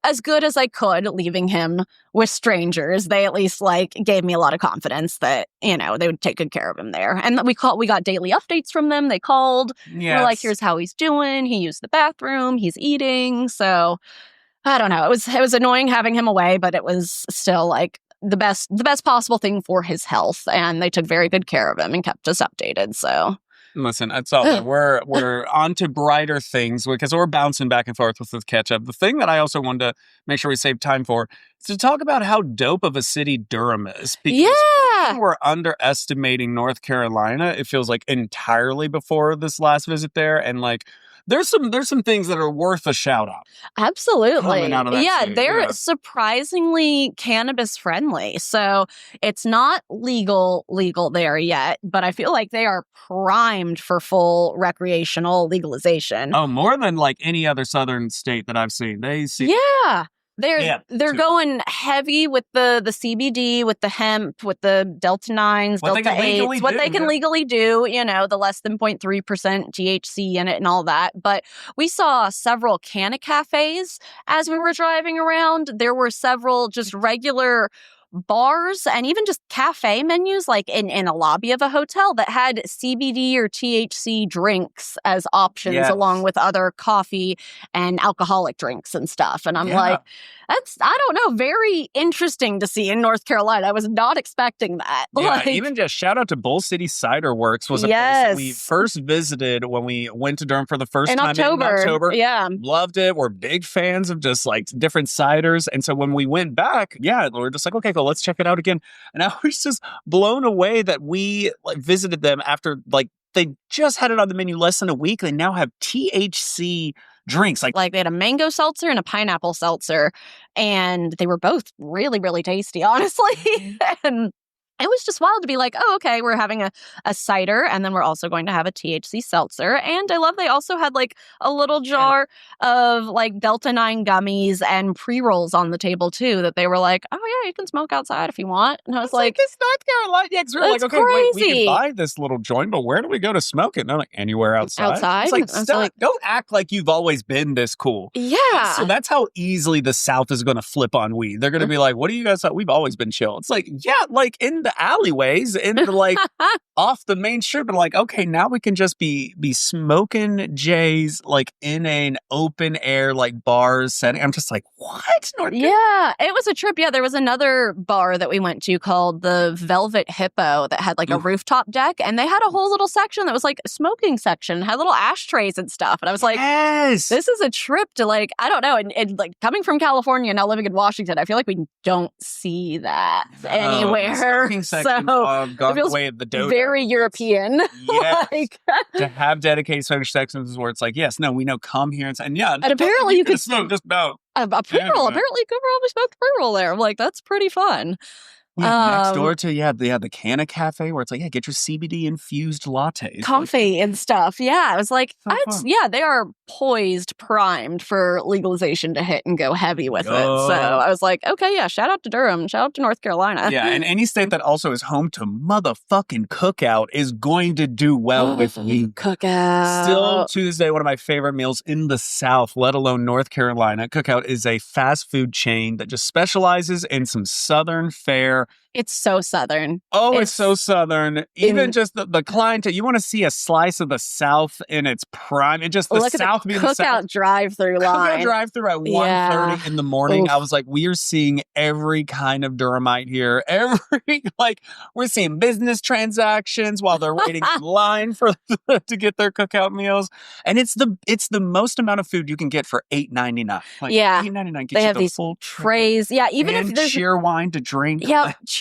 as good as I could leaving him with strangers. They at least like gave me a lot of confidence that, they would take good care of him there. And we got daily updates from them. They called. Yes. We're like, here's how he's doing. He used the bathroom. He's eating. So I don't know. It was annoying having him away, but it was still like the best possible thing for his health. And they took very good care of him and kept us updated. So listen, that's all. We're on to brighter things because we're bouncing back and forth with this catch-up. The thing that I also wanted to make sure we save time for is to talk about how dope of a city Durham is. Because we're underestimating North Carolina, it feels like entirely before this last visit there. And like, there's some things that are worth a shout out. Absolutely. City. They're surprisingly cannabis friendly. So it's not legal there yet, but I feel like they are primed for full recreational legalization. Oh, more than like any other southern state that I've seen. They see. Yeah. They're going heavy with the CBD, with the hemp, with the Delta 9s, Delta 8s, what they can legally do, you know, the less than 0.3% THC in it and all that. But we saw several canna cafes as we were driving around. There were several just regular bars and even just cafe menus like in a lobby of a hotel that had CBD or THC drinks as options along with other coffee and alcoholic drinks and stuff. And I'm like, that's, I don't know, very interesting to see in North Carolina. I was not expecting that. Yeah, even just shout out to Bull City Cider Works was a place that we first visited when we went to Durham for the first time in October. Yeah. Loved it. We're big fans of just like different ciders. And so when we went back, we're just like, okay, cool, let's check it out again. And I was just blown away that we like visited them after like they just had it on the menu less than a week. They now have THC drinks. Like they had a mango seltzer and a pineapple seltzer, and they were both really, really tasty, honestly. And it was just wild to be like, oh, okay, we're having a cider, and then we're also going to have a THC seltzer. And I love they also had like a little jar of like Delta 9 gummies and pre-rolls on the table too, that they were like, oh yeah, you can smoke outside if you want. And I was like, this North Carolina, because we were like, okay, wait, we can buy this little joint, but where do we go to smoke it? And I'm like, anywhere outside. Outside? It's like, don't act like you've always been this cool. Yeah. So that's how easily the South is going to flip on weed. They're going to be like, what do you guys thought? We've always been chill. It's like, like in the alleyways, in the like off the main strip, and like, okay, now we can just be smoking J's like in an open air like bars setting. I'm just like, what? It was a trip. Yeah, there was another bar that we went to called the Velvet Hippo that had like a rooftop deck, and they had a whole little section that was like a smoking section, had little ashtrays and stuff. And I was like, this is a trip to like, I don't know, and like coming from California now living in Washington, I feel like we don't see that anywhere. So gone the way of the dodo. Very European. Yes. To have dedicated social sections where it's like, yes, no, we know, come here and apparently you could smoke just about a pre-roll. Apparently you could probably smoke the pre-roll there. I'm like, that's pretty fun. Next door to the Canna Cafe where it's like, get your CBD infused lattes, coffee and stuff. I was like, they are poised, primed for legalization to hit and go heavy with it. So I was like, okay, shout out to Durham, shout out to North Carolina. And any state that also is home to motherfucking Cookout is going to do well with weed. Cookout, still to this day one of my favorite meals in the South, let alone North Carolina. Cookout is a fast food chain that just specializes in some Southern fare. It's so Southern. Oh, it's so Southern. Even just the clientele. You want to see a slice of the South in its prime. It just the South being the South. Cookout drive-through line. Cookout drive-through at 1:30 in the morning. I was like, we are seeing every kind of Durhamite here. We're seeing business transactions while they're waiting in line to get their Cookout meals. And it's the most amount of food you can get for $8.99. $8.99 gets you the full trays. Even if there's cheer wine to drink.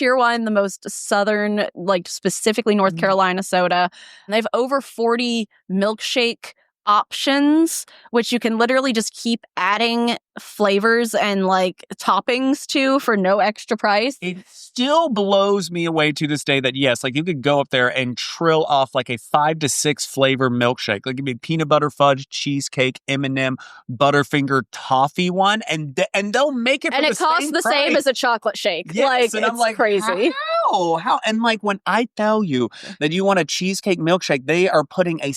Cheer wine, the most Southern, like specifically North Carolina soda. And they have over 40 milkshake options, which you can literally just keep adding flavors and like toppings to for no extra price. It still blows me away to this day that yes, like you could go up there and trill off like a 5 to 6 flavor milkshake. Like it'd be peanut butter fudge, cheesecake, M&M, Butterfinger, toffee one, and they'll make it for and it costs the same as a chocolate shake. Yes, and I'm like, crazy. How? And like when I tell you that you want a cheesecake milkshake, they are putting a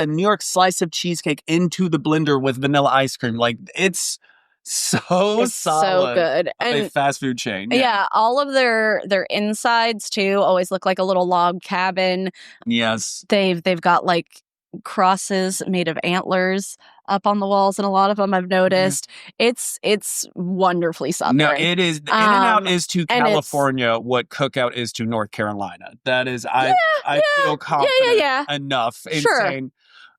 New York slice of cheesecake into the blender with vanilla ice cream. Like it's solid. So good. And a fast food chain. Yeah, all of their insides too always look like a little log cabin. Yes. They've got like crosses made of antlers up on the walls, and a lot of them I've noticed. It's wonderfully Southern. No, it is. In-N-Out is to California what Cookout is to North Carolina. That is, I feel confident enough in saying.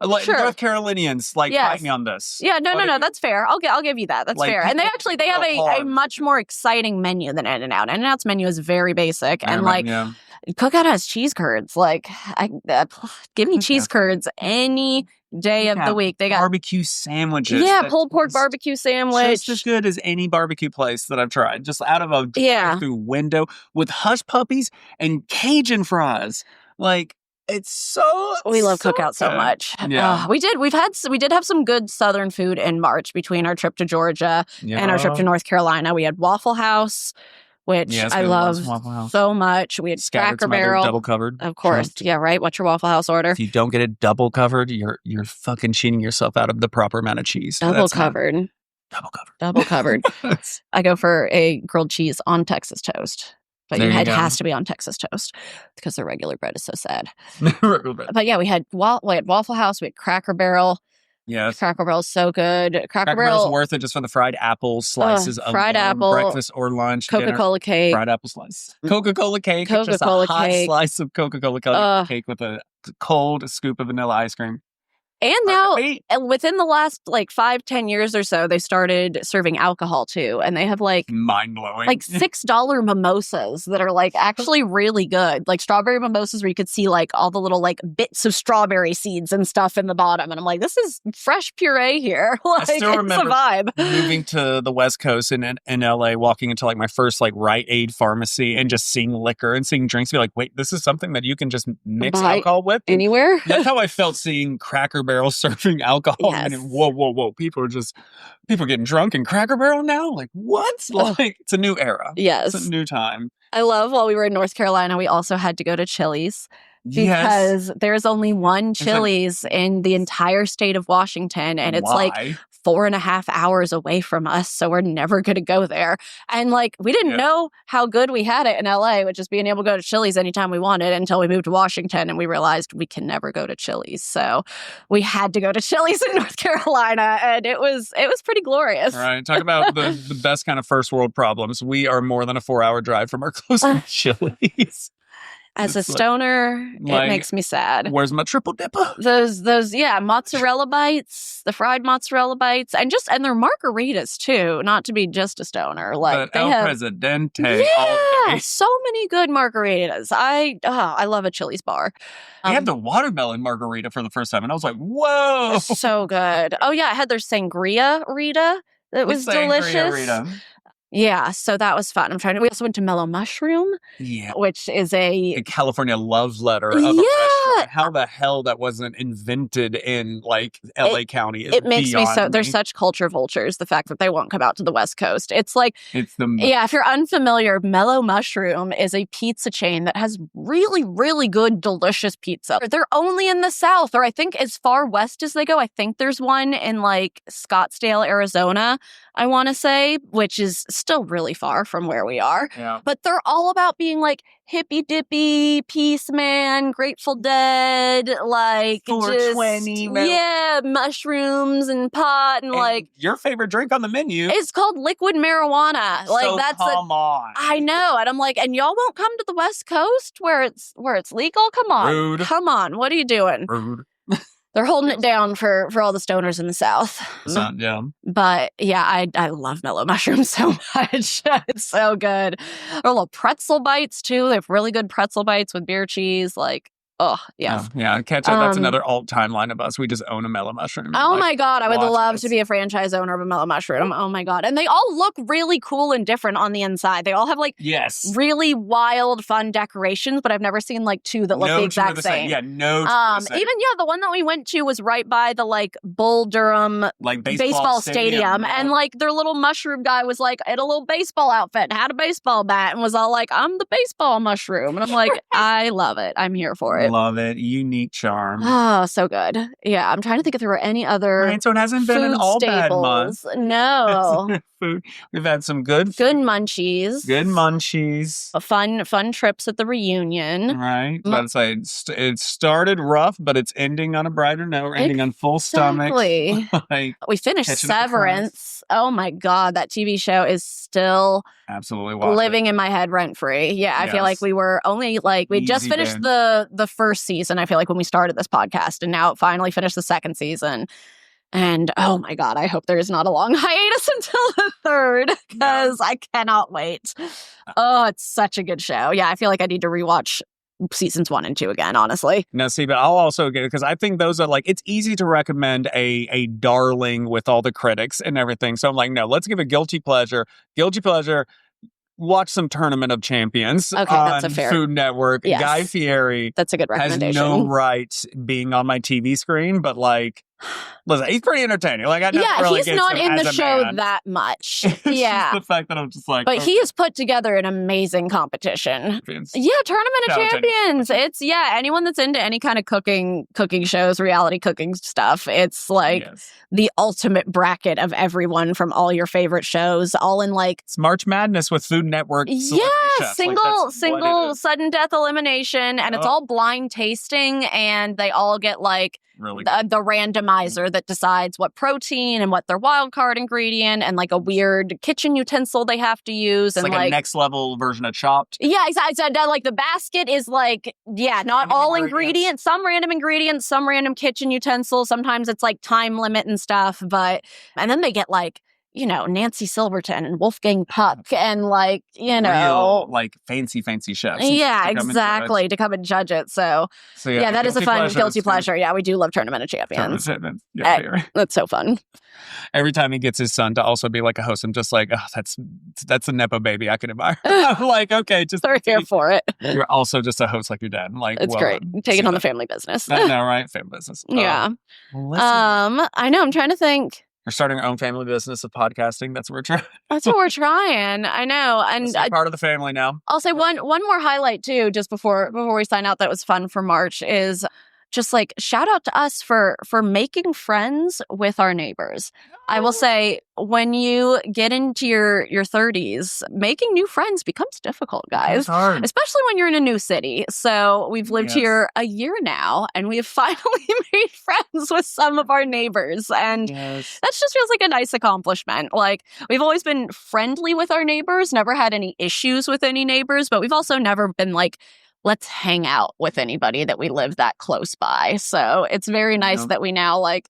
North Carolinians fight me on this. Yeah, no, that's fair. I'll give you that. That's fair. And they have a much more exciting menu than In-N-Out. In-N-Out's menu is very basic, and Cookout has cheese curds. Give me cheese curds any day of the week. They got barbecue sandwiches. Yeah, pulled pork barbecue sandwich. Just as good as any barbecue place that I've tried. Just out of a drive-through window with hush puppies and Cajun fries. It's so We love so Cookout so good. much. Yeah. We did have some good Southern food in March between our trip to Georgia and our trip to North Carolina. We had Waffle House, which Yes, I good love Waffle House. so much. We had Scattered Cracker some other Barrel. double covered. Of course. Chunked. Yeah, right. What's your Waffle House order? If you don't get it double covered, you're fucking cheating yourself out of the proper amount of cheese. Double covered. Double covered. I go for a grilled cheese on Texas toast. But There you it go. has to be on Texas toast because the regular bread is so sad. Regular bread. But yeah, we had Waffle House, we had Cracker Barrel. Yes. Cracker Barrel's so good. Cracker Barrel's Barrel worth it just for the fried apple slices of fried apple, breakfast or lunch, dinner. Coca-Cola cake. Fried apple slice. Coca-Cola cake. Just Coca-Cola a hot cake. slice of Coca-Cola cake with a cold scoop of vanilla ice cream. And now, within the last 5-10 years or so, they started serving alcohol too. And they have mind-blowing. $6 mimosas that are actually really good. Like strawberry mimosas where you could see all the little bits of strawberry seeds and stuff in the bottom. And I'm like, this is fresh puree here. I still remember it's a vibe. moving to the West Coast in LA, walking into my first Rite Aid pharmacy and just seeing liquor and seeing drinks. Be like, wait, this is something that you can just mix alcohol with? Anywhere? That's how I felt seeing Cracker Barrel serving alcohol. Yes. And whoa. People are getting drunk in Cracker Barrel now? Like, what? It's a new era. Yes. It's a new time. I love while we were in North Carolina, we also had to go to Chili's. Because there's only one Chili's in the entire state of Washington, and it's 4.5 hours away from us, so we're never going to go there. And we didn't know how good we had it in LA, with just being able to go to Chili's anytime we wanted until we moved to Washington, and we realized we can never go to Chili's. So we had to go to Chili's in North Carolina, and it was pretty glorious. All right, talk about the best kind of first world problems. We are more than a 4-hour drive from our closest Chili's. As a stoner, it makes me sad. Where's my triple dipper? Those mozzarella bites, the fried mozzarella bites, and their margaritas too. Not to be just a stoner, but they El have Presidente all day. So many good margaritas. I love a Chili's bar. I had the watermelon margarita for the first time, and I was like, whoa, so good. Oh yeah, I had their sangria Rita. That was delicious. Rita. Yeah, so that was fun. We also went to Mellow Mushroom, which is a California love letter of a restaurant. How the hell that wasn't invented in LA County is it makes me so. me. They're such culture vultures. The fact that they won't come out to the West Coast. It's it's if you're unfamiliar, Mellow Mushroom is a pizza chain that has really, really good, delicious pizza. They're only in the South, or I think as far west as they go. I think there's one in Scottsdale, Arizona, I want to say, which is still really far from where we are. Yeah. But they're all about being hippy dippy, Peace Man, Grateful Dead, 420. mushrooms and pot and your favorite drink on the menu. It's called liquid marijuana. Come on. I know. And I'm and y'all won't come to the West Coast where it's legal? Come on. Rude. Come on. What are you doing? Rude. They're holding it down for all the stoners in the South. But yeah, I love Mellow Mushroom so much. It's so good. Or little pretzel bites too. They have really good pretzel bites with beer cheese. Oh, yes. Yeah, Catchup, that's another alt timeline of us. We just own a Mellow Mushroom. Oh my God, I would love to be a franchise owner of a Mellow Mushroom. Oh my God. And they all look really cool and different on the inside. They all have really wild, fun decorations, but I've never seen two that look the exact same. Yeah, no. Even the one that we went to was right by the Bull Durham baseball stadium. And their little mushroom guy was in a little baseball outfit, had a baseball bat, and was all I'm the baseball mushroom. And I'm I love it. I'm here for it. Love it. Unique charm. Oh, so good. Yeah, I'm trying to think if there were any other Right, so it hasn't been an all bad month. No. Food. We've had some good munchies. Good munchies. Fun trips at the reunion. Right. But it started rough, but it's ending on a brighter note. We're ending on full stomach. We finished Severance. Oh my God, that TV show is still absolutely living in my head rent free. Yeah, I feel we were only we just finished the first season. I feel when we started this podcast, and now it finally finished the second season. And oh my God, I hope there is not a long hiatus until the third, because I cannot wait. Oh, it's such a good show. Yeah, I feel I need to rewatch seasons 1 and 2 again, honestly. No, see, but I'll also get it because I think those are it's easy to recommend a darling with all the critics and everything. So I'm no, let's give a guilty pleasure. Guilty pleasure. watch some Tournament of Champions Okay, on that's a fair- Food Network. Yes. Guy Fieri That's a good has recommendation. no right being on my TV screen, but like, listen, he's pretty entertaining. Like, I never really he's get not him in as the a show man. that much. It's Yeah. just the fact that I'm just like, But he has put together an amazing competition. Yeah, Tournament of Shout out to Champions. It's anyone that's into any kind of cooking shows, reality cooking stuff. It's like the ultimate bracket of everyone from all your favorite shows, all in like it's March Madness with Food Network. Chefs. single sudden death elimination, and it's all blind tasting, and they all get like really the randomizer that decides what protein and what their wild card ingredient, and like a weird kitchen utensil they have to use. It's and like a next level version of Chopped. Yeah, exactly. Like the basket is like, not all ingredients, some random ingredients, some random kitchen utensils. Sometimes it's like time limit and stuff. And then they get like, Nancy Silverton and Wolfgang Puck and like, real, like fancy chefs. Yeah, exactly. To come and judge it. So that is a fun guilty pleasure. Yeah, we do love Tournament of Champions. That's so fun. Every time he gets his son to also be like a host, I'm just like, oh, that's a Nepo baby I can admire. I'm like, okay, just we're here for it. You're also just a host like your dad. Like, it's great. Taking on the family business. I know, right? Family business. Yeah. I know. I'm trying to think. We're starting our own family business of podcasting. That's what we're trying. That's what we're trying. I know. And part of the family now. I'll say one more highlight too, just before we sign out, that was fun for March, is just like shout out to us for making friends with our neighbors. I will say, when you get into your 30s, making new friends becomes difficult, guys. It's hard. Especially when you're in a new city. So we've lived here a year now, and we have finally made friends with some of our neighbors. And that just feels like a nice accomplishment. Like, we've always been friendly with our neighbors, never had any issues with any neighbors, but we've also never been like, let's hang out with anybody that we live that close by. So it's very nice that we now like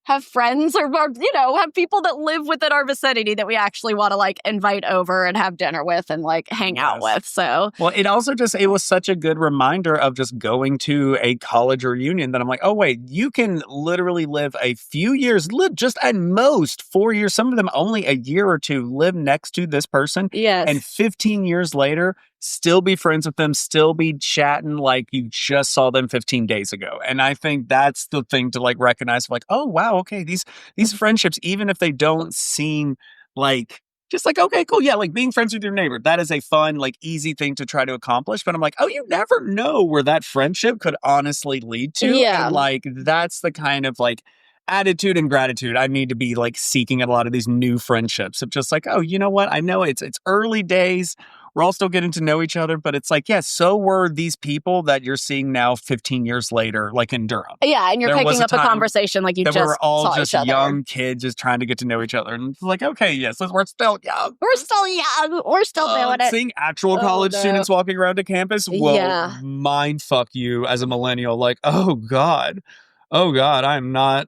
have friends or have people that live within our vicinity that we actually want to like invite over and have dinner with and like hang out with. So, well, it was such a good reminder of just going to a college reunion that I'm like, oh wait, you can literally live a few years, live just at most 4 years, some of them only a year or two, live next to this person. Yes. And 15 years later, still be friends with them, still be chatting like you just saw them 15 days ago. And I think that's the thing to like recognize, like, oh wow, okay, these friendships, even if they don't seem like just like, okay, cool, yeah, like being friends with your neighbor, that is a fun, like easy thing to try to accomplish. But I'm like, oh, you never know where that friendship could honestly lead to. Yeah. And like that's the kind of like attitude and gratitude I need to be like seeking at a lot of these new friendships of just like, oh, you know what? I know it's early days. We're all still getting to know each other, but it's like, so were these people that you're seeing now 15 years later, like in Durham. Yeah, and you're picking up a conversation like you just we're all saw just each other. young kids just trying to get to know each other. And it's like, okay, yes, we're still young. We're still young. We're still doing it. Seeing actual college students walking around to campus will mind fuck you as a millennial. Like, oh God, I'm not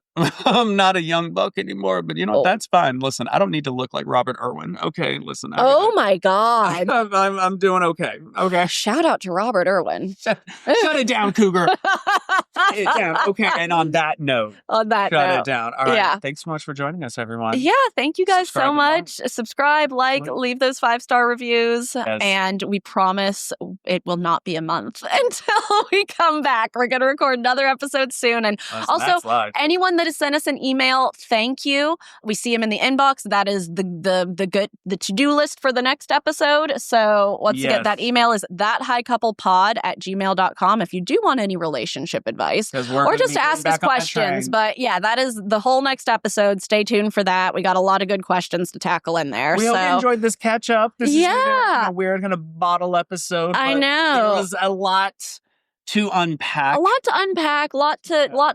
a young buck anymore, but that's fine. Listen, I don't need to look like Robert Irwin. Okay, listen. Oh my God. I'm doing okay. Okay. Shout out to Robert Irwin. Shut it down, Cougar. Shut it down. Okay, and on that note. Shut it down. All right. Yeah. Thanks so much for joining us, everyone. Yeah, thank you guys so much. Subscribe, leave those 5-star reviews, and we promise it will not be a month until we come back. We're going to record another episode soon, and also anyone that has sent us an email, thank you. We see them in the inbox. That is the to-do list for the next episode. So once again, that email is thathighcouplepod@gmail.com if you do want any relationship advice or just to ask us questions. But yeah, that is the whole next episode. Stay tuned for that. We got a lot of good questions to tackle in there. We hope you enjoyed this catch-up. This is a weird kind of bottle episode. I know. There was a lot to unpack. A lot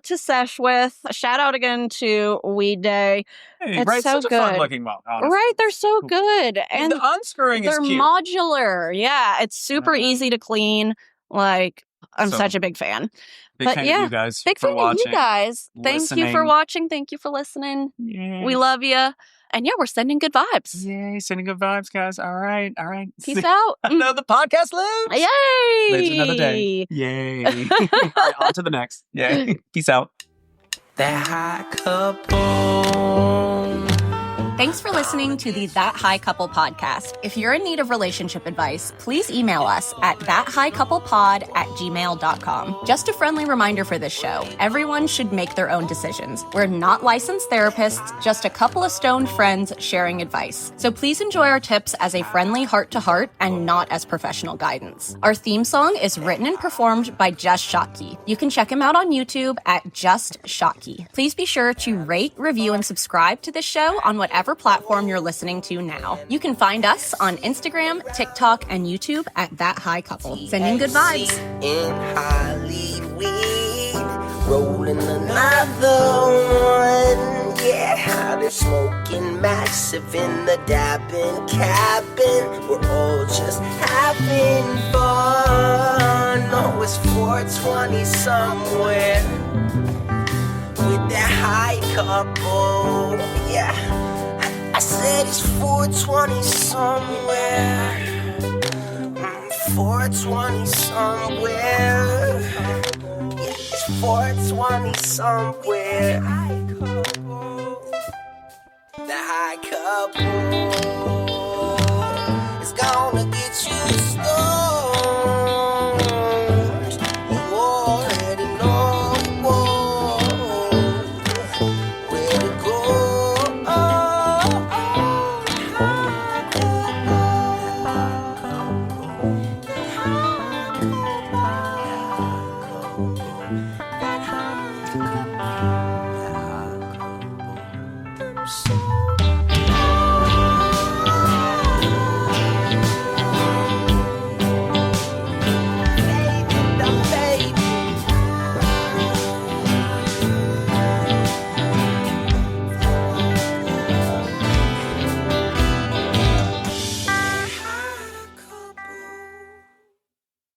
to sesh with. Shout out again to Weed Day. Hey, it's right, so such good. A fun looking mug, honestly. Right, they're so good. And the unscrewing is cute. They're modular. Yeah, it's super easy to clean. Like, I'm such a big fan. Big fan of you guys. Big fan of you guys. Thank you for watching. Thank you for listening. Yay. We love you. And we're sending good vibes. Yay, sending good vibes, guys. All right. Peace out. I know the podcast lives. Yay. Lives another day. Yay. All right, on to the next. Yay. Peace out. That hot couple. Thanks for listening to the That High Couple podcast. If you're in need of relationship advice, please email us at thathighcouplepod@gmail.com. Just a friendly reminder for this show. Everyone should make their own decisions. We're not licensed therapists, just a couple of stoned friends sharing advice. So please enjoy our tips as a friendly heart-to-heart and not as professional guidance. Our theme song is written and performed by Just Shotkey. You can check him out on YouTube at Just Shotkey. Please be sure to rate, review, and subscribe to this show on whatever platform you're listening to now. You can find us on Instagram, TikTok, and YouTube at That High Couple. Sending good vibes. In Hollyweed, rolling another one. Yeah, how they're smoking massive in the dabbing cabin. We're all just having fun. Oh, it's 420 somewhere with that high couple. Yeah, I said it's 420 somewhere. 420 somewhere. Yeah, it's 420 somewhere. The high couple is gonna get you stoned. You already know where to go. So